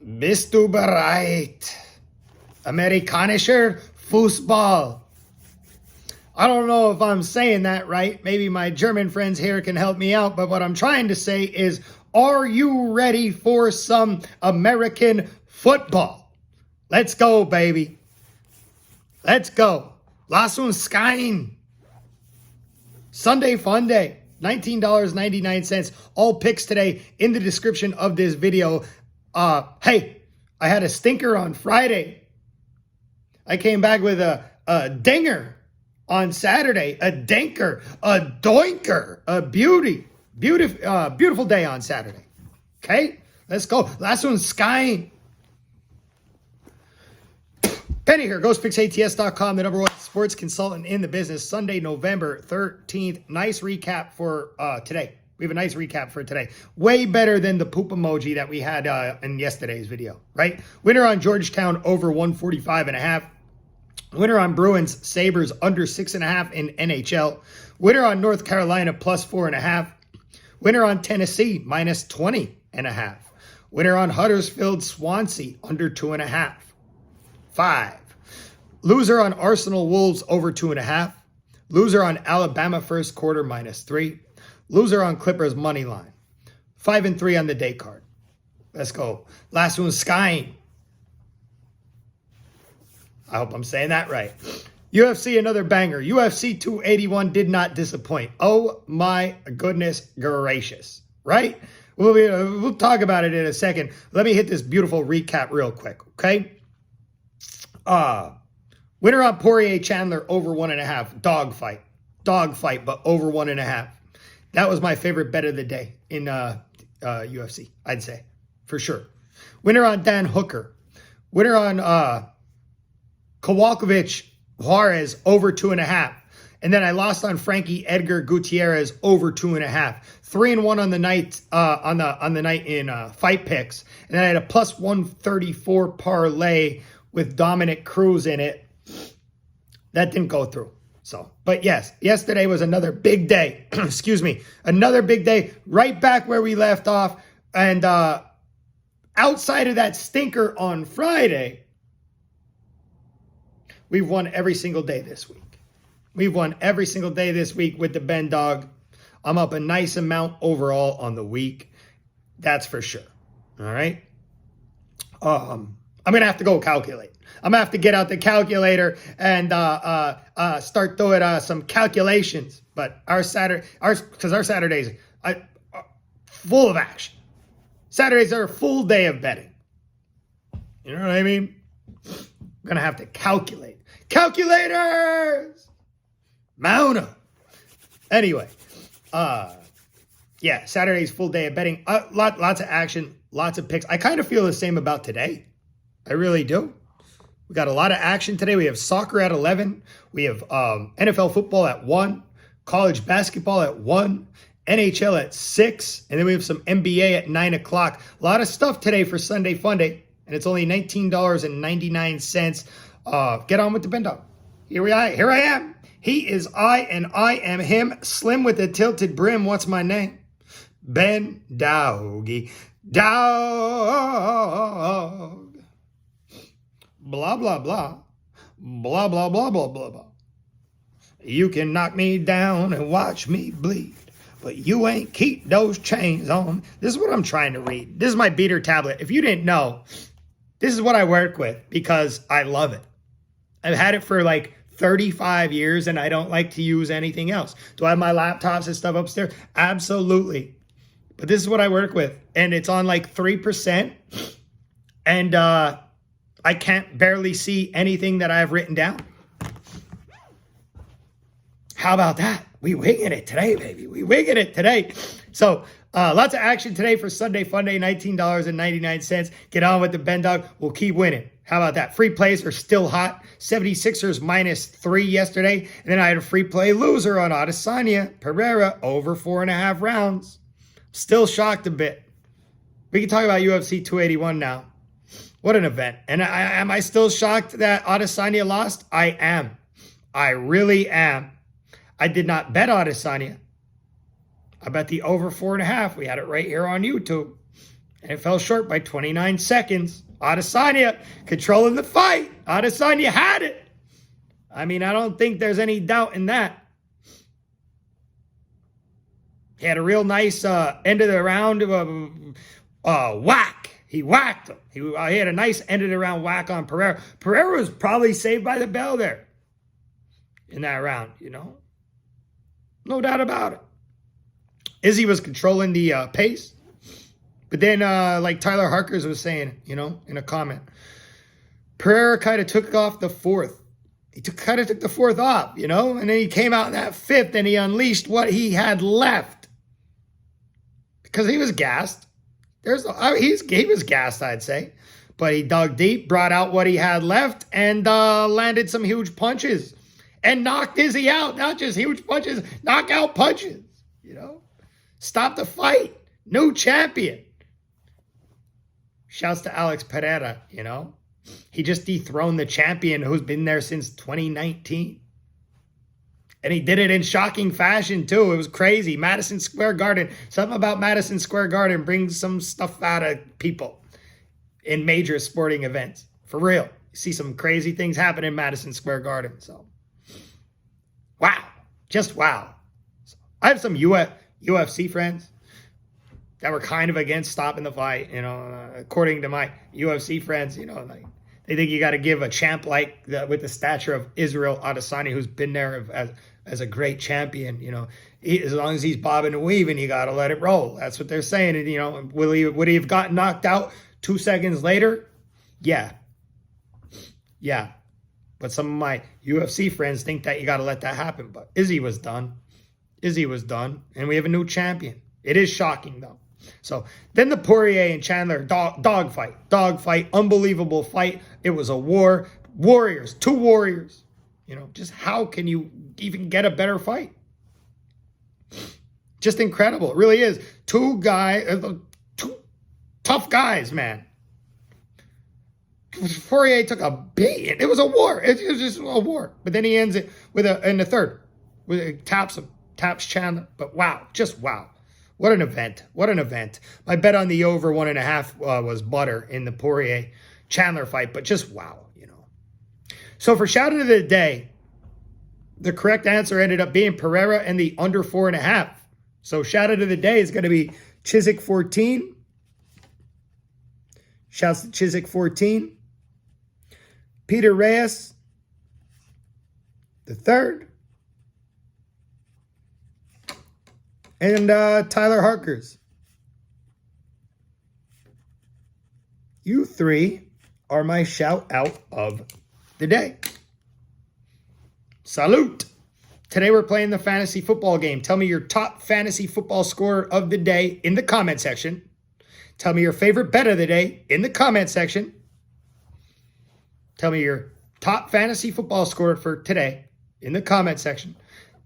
Bist du bereit? Amerikanischer Fußball. I don't know if I'm saying that right. Maybe my German friends here can help me out. But what I'm trying to say is, are you ready for some American football? Let's go, baby. Let's go. Lass uns gehen. Sunday Funday. $19.99. All picks today in the description of this video. Hey, I had a stinker on Friday. I came back with a dinger on Saturday, a dinker, a doinker, a beautiful day on Saturday. Okay, let's go. Last one's skying. Penny here, GhostPicksATS.com, the number one sports consultant in the business. Sunday, November 13th. Nice recap for today. We have a nice recap for today. Way better than the poop emoji that we had in yesterday's video, right? Winner on Georgetown over 145.5. Winner on Bruins, Sabres under 6.5 in NHL. Winner on North Carolina plus 4.5. Winner on Tennessee minus 20.5. Winner on Huddersfield, Swansea under 2.5. 5. Loser on Arsenal Wolves over 2.5. Loser on Alabama first quarter minus 3. Loser on Clippers money line. 5-3 on the day card. Let's go. Last one's skying. I hope I'm saying that right. UFC, another banger. UFC 281 did not disappoint. Oh my goodness gracious. Right? We'll talk about it in a second. Let me hit this beautiful recap real quick, okay? Winner on Poirier Chandler over 1.5. Dogfight, but over 1.5. That was my favorite bet of the day in UFC, I'd say, for sure. Winner on Dan Hooker. Winner on Kowalkiewicz Juarez over 2.5. And then I lost on Frankie Edgar Gutierrez over 2.5. 3-1 on the night on the night in fight picks. And then I had a plus 134 parlay with Dominic Cruz in it. That didn't go through. So, but yes, yesterday was another big day. Excuse me. Another big day, right back where we left off. And outside of that stinker on Friday, we've won every single day this week. We've won every single day this week with the Ben Dog. I'm up a nice amount overall on the week. That's for sure. All right. I'm going to have to go calculate. I'm going to have to get out the calculator and start doing some calculations. But our Saturdays are full of action. Saturdays are a full day of betting. You know what I mean? I'm going to have to calculate. Calculators! Mount 'em. Anyway, yeah, Saturday's full day of betting. Lots of action, lots of picks. I kind of feel the same about today. I really do. We got a lot of action today. We have soccer at 11. We have NFL football at 1. College basketball at 1. NHL at 6. And then we have some NBA at 9 o'clock. A lot of stuff today for Sunday Funday. And it's only $19.99. Get on with the Ben Dog. Here I am. He is I and I am him. Slim with a tilted brim. What's my name? Ben Doggy. Dog. Blah, blah, blah. Blah, blah, blah, blah, blah, blah. You can knock me down and watch me bleed, but you ain't keep those chains on. This is what I'm trying to read. This is my beater tablet. If you didn't know, this is what I work with because I love it. I've had it for like 35 years and I don't like to use anything else. Do I have my laptops and stuff upstairs? Absolutely. But this is what I work with. And it's on like 3%. And I can't barely see anything that I've written down. How about that? We wigging it today, baby. We wigging it today. So lots of action today for Sunday Funday, $19.99. Get on with the Ben Dog. We'll keep winning. How about that? Free plays are still hot. 76ers minus 3 yesterday. And then I had a free play loser on Adesanya Pereira over 4.5 rounds. Still shocked a bit. We can talk about UFC 281 now. What an event. And am I still shocked that Adesanya lost? I am. I really am. I did not bet Adesanya. I bet the over 4.5. We had it right here on YouTube. and it fell short by 29 seconds. Adesanya controlling the fight. Adesanya had it. I mean, I don't think there's any doubt in that. He had a real nice end of the round whack. He whacked him. He had a nice end of the round whack on Pereira. Pereira was probably saved by the bell there in that round, you know. No doubt about it. Izzy was controlling the pace. But then, like Tyler Harkers was saying, you know, in a comment, Pereira kind of took off the fourth. He kind of took the fourth off, you know, and then he came out in that fifth and he unleashed what he had left because he was gassed. He was gassed, I'd say, but he dug deep, brought out what he had left, and landed some huge punches and knocked Izzy out. Not just huge punches, knockout punches, you know, stop the fight. New champion. Shouts to Alex Pereira, you know. He just dethroned the champion who's been there since 2019. And he did it in shocking fashion, too. It was crazy. Madison Square Garden. Something about Madison Square Garden brings some stuff out of people in major sporting events. For real. You see some crazy things happen in Madison Square Garden. So, wow. Just wow. I have some UFC friends that were kind of against stopping the fight, you know, according to my UFC friends, you know, like they think you got to give a champ like with the stature of Israel Adesanya, who's been there as a great champion, you know, as long as he's bobbing and weaving, you got to let it roll. That's what they're saying. And, you know, would he have gotten knocked out 2 seconds later? Yeah. Yeah. But some of my UFC friends think that you got to let that happen. But Izzy was done. Izzy was done. And we have a new champion. It is shocking, though. So then the Poirier and Chandler dog fight, unbelievable fight. It was a war. Warriors, two warriors. You know, just how can you even get a better fight? Just incredible. It really is. Two tough guys, man. Poirier took a beating. It was a war. It was just a war. But then he ends it with in the third. Taps Chandler. But wow, just wow. What an event. What an event. My bet on the over 1.5 was butter in the Poirier Chandler fight, but just wow, you know. So for shout out of the day, the correct answer ended up being Pereira and the under 4.5. So shout out of the day is going to be Chiswick 14. Shouts to Chiswick 14. Peter Reyes, the third. And Tyler Harkers. You three are my shout out of the day. Salute. Today we're playing the fantasy football game. Tell me your top fantasy football score of the day in the comment section. Tell me your favorite bet of the day in the comment section. Tell me your top fantasy football score for today in the comment section.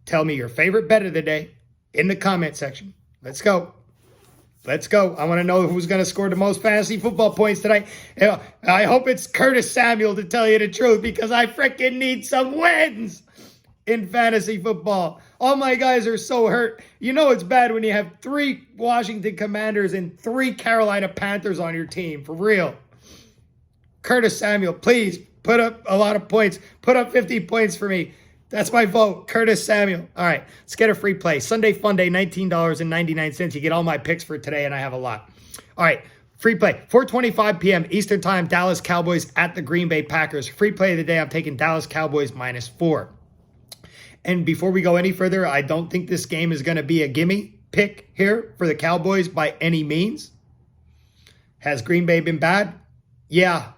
Tell me your favorite bet of the day in the comment section. Let's go. Let's go. I want to know who's going to score the most fantasy football points tonight. I hope it's Curtis Samuel, to tell you the truth, because I freaking need some wins in fantasy football. All my guys are so hurt. You know it's bad when you have 3 Washington Commanders and 3 Carolina Panthers on your team. For real. Curtis Samuel, please put up a lot of points. Put up 50 points for me. That's my vote, Curtis Samuel. All right, let's get a free play. Sunday Funday, $19.99. You get all my picks for today, and I have a lot. All right, free play. 4:25 p.m. Eastern Time, Dallas Cowboys at the Green Bay Packers. Free play of the day, I'm taking Dallas Cowboys -4. And before we go any further, I don't think this game is going to be a gimme pick here for the Cowboys by any means. Has Green Bay been bad? Yeah,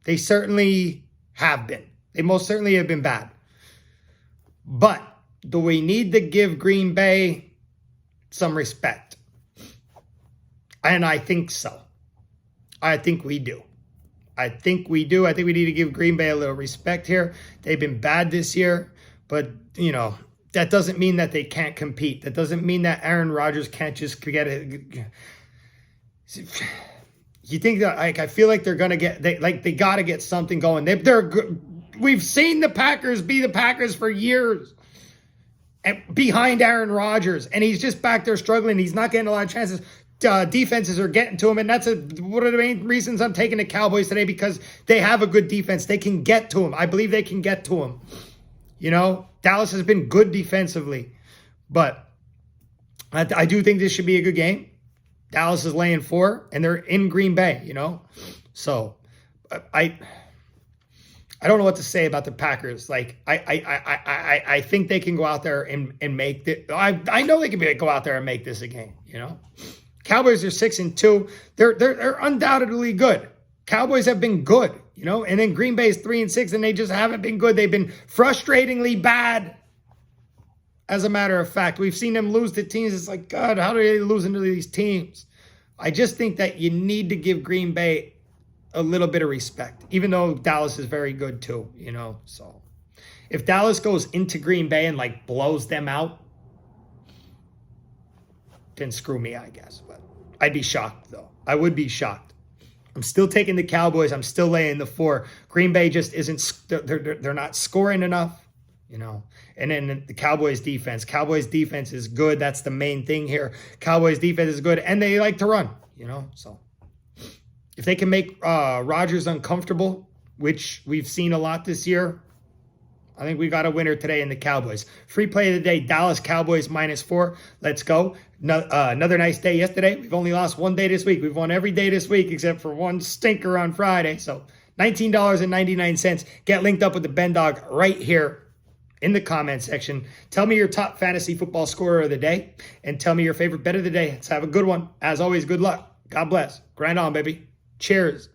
they certainly have been. They most certainly have been bad. But do we need to give Green Bay some respect? And I think so. I think we do. I think we do. I think we need to give Green Bay a little respect here. They've been bad this year, but, you know, that doesn't mean that they can't compete. That doesn't mean that Aaron Rodgers can't just get it. You think that, like, I feel like they're going to get, they got to get something going. They're good. We've seen the Packers be the Packers for years and behind Aaron Rodgers, and he's just back there struggling. He's not getting a lot of chances. defenses are getting to them, and that's one of the main reasons I'm taking the Cowboys today, because they have a good defense. They can get to them. I believe they can get to them. You know, Dallas has been good defensively, but I do think this should be a good game. Dallas is laying 4, and they're in Green Bay, you know? So, I don't know what to say about the Packers. Like, I think they can go out there and make the. I know they can go out there and make this a game, you know? Cowboys are 6-2. They're undoubtedly good. Cowboys have been good, you know, and then Green Bay is 3-6, and they just haven't been good. They've been frustratingly bad. As a matter of fact, we've seen them lose to teams. It's like, God, how do they lose into these teams? I just think that you need to give Green Bay a little bit of respect, even though Dallas is very good too, you know. So if Dallas goes into Green Bay and like blows them out, then screw me, I guess. But I'd be shocked, though. I would be shocked. I'm still taking the Cowboys. I'm still laying the 4. Green Bay just isn't. They're not scoring enough, you know. And then the Cowboys defense. Cowboys defense is good. That's the main thing here. Cowboys defense is good, and they like to run, you know. So if they can make Rodgers uncomfortable, which we've seen a lot this year, I think we got a winner today in the Cowboys. Free play of the day, Dallas Cowboys -4. Let's go. Another nice day yesterday. We've only lost one day this week. We've won every day this week except for one stinker on Friday. So $19.99. Get linked up with the Ben Dog right here in the comment section. Tell me your top fantasy football scorer of the day, and tell me your favorite bet of the day. Let's have a good one. As always, good luck. God bless. Grind on, baby. Cheers.